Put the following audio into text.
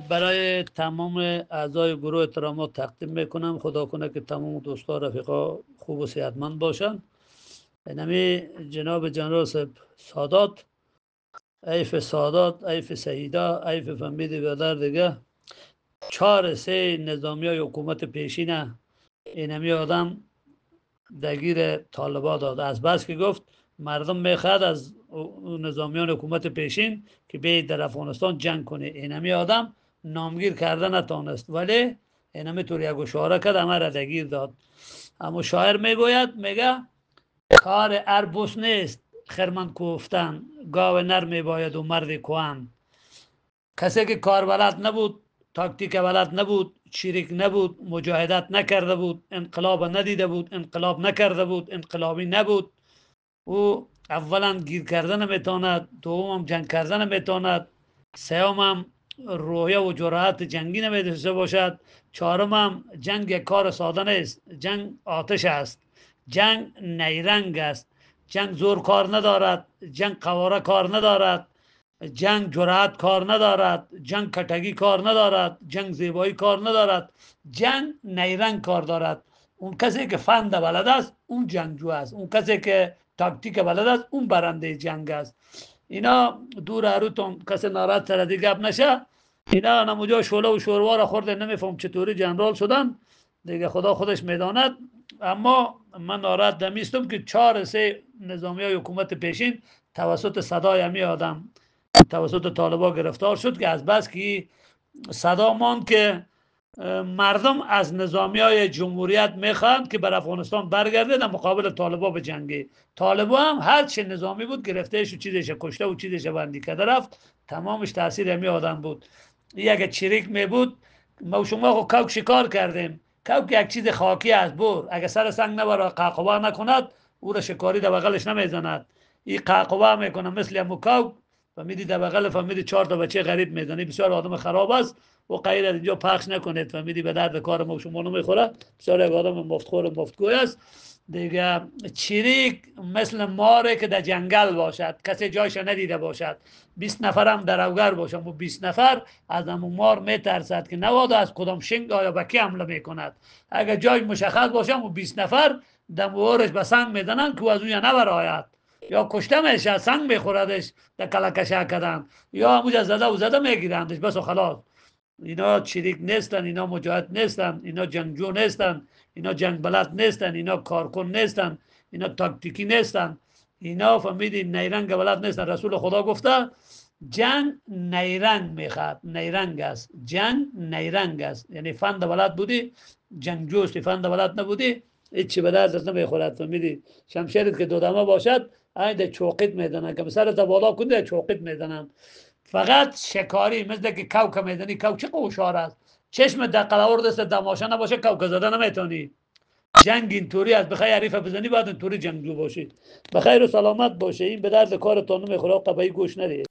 برای تمام اعضای گروه احترامات تقدیم میکنم. خدا کنه که تمام دوستا رفیقا خوب و صحتمند باشن. نمی جناب جنرال سادات، ایف سادات، ایف سیدا، ایف فهمیدی بدر دیگه 4 نظامی های حکومت پیشینه اینمی آدم درگیر طالبا داد. از بس که گفت مردم میخواد از نظامیان حکومت پیشین که بیاید در افغانستان جنگ کنه، اینمی آدم نامگیر کرده نتانست، ولی اینمی طور یک اشاره کرد همه را درگیر داد. اما شاعر میگوید، میگه کار اربوس نیست خرمن کوفتن، گاو نر میباید و مرد کوهن. کسی که کار بلد نبود، تاکتیک بلد نبود، چریک نبود، مجاهدت نکرده بود، انقلاب ندیده بود، انقلاب نکرده بود، انقلابی نبود، او اولا گیر کردن میتواند، دوم جنگ کردن میتواند، سوم هم روحیه و جرأت جنگی نمیداشته باشد، چهارم هم جنگ یک کار ساده نیست. جنگ آتش است، جنگ نیرنگ است، جنگ زور کار ندارد، جنگ قواره کار ندارد، جنگ جرأت کار ندارد، جنگ کتگی کار ندارد، جنگ زیبایی کار ندارد، جنگ نیرنگ کار دارد. اون کسی که فند بلد است اون جنگجو است، اون کسی که تاکتیک بلد است اون برنده جنگ است. اینا دور اروتون کسی ناراحت سر دیگه گپ نشه. اینا نموجا شوله و شوروا را خورده، نمیفهم چطوری جنرال شدن دیگه، خدا خودش میداند. اما من ناراحت نمیستم که 4 نظامی های حکومت پیشین توسط صدای همی آدم توسط طالبا گرفتار شد، که از بس که صدا ماند که مردم از نظامی های جمهوریت میخواند که بر افغانستان برگرده در مقابل طالبا به جنگی. طالبا هم هر چه نظامی بود گرفتهش و چیزش کشته و چیزش بندی کرده رفت، تمامش تاثیر همی آدم بود. یک چریک می بود، ما شما خو کوک شکار کردیم، کوک یک چیز خاکی است، بور اگه سر سنگ نبره قاقبا نکند او را شکاری در بغلش نمیزند. این قاقبا میکنه مثل امو کوک، فهمیدی در بغل فهمیدی 4 تا بچه غریب میزنی. بسیار آدم خراب است و غیر از اینجا پخش نکنید، فهمیدی به درد کار ما شما نمیخوره. بسیار یک آدم مفتخور مفتگوی است دیگه. چریک مثل ماره که در جنگل باشد، کسی جایش ندیده باشد، 20 نفر هم در اوگر باشد و 20 نفر از همون مار میترسد که نوادا از کدام شنگ آیا به کی حمله میکند. اگر جای مشخص باشه و 20 نفر دموارش به سنگ میزنن که از اون نبراید، یا کشته میشه سنگ میخوردش در کلکشه کردن، یا همونجا زده و زده میگیرندش بس و خلاص. اینا چریک نیستن، اینا مجاهد نیستن، اینا جنگجو نیستن، اینا جنگ بلد نیستن، اینا کارکن نیستن، اینا تاکتیکی نیستن، اینا فهمیدی نیرنگ بلد نیستن. رسول خدا گفته جنگ نیرنگ میخواد، نیرنگ است، جنگ نیرنگ است. یعنی فند بلد بودی جنگجوستی، فند بلد نبودی هیچی به دست نمیخورد. فهمیدی شمشیرت که دودمه باشد عین چوقیت میدنن، که سرت بالا کنی چوقیت میدنن. فقط شکاری مثل که کوکه میدنی، کوک چه قوشار است، چشم در قلاور دست دماشه نباشه کوکه زده نمیتونی. جنگ اینطوری است، بخیر حریف بزنی بعد اینطوری جنگجو باشی. بخیر و سلامت باشه، این به درد کارتون نمیخوره، قبایی گوش ندید.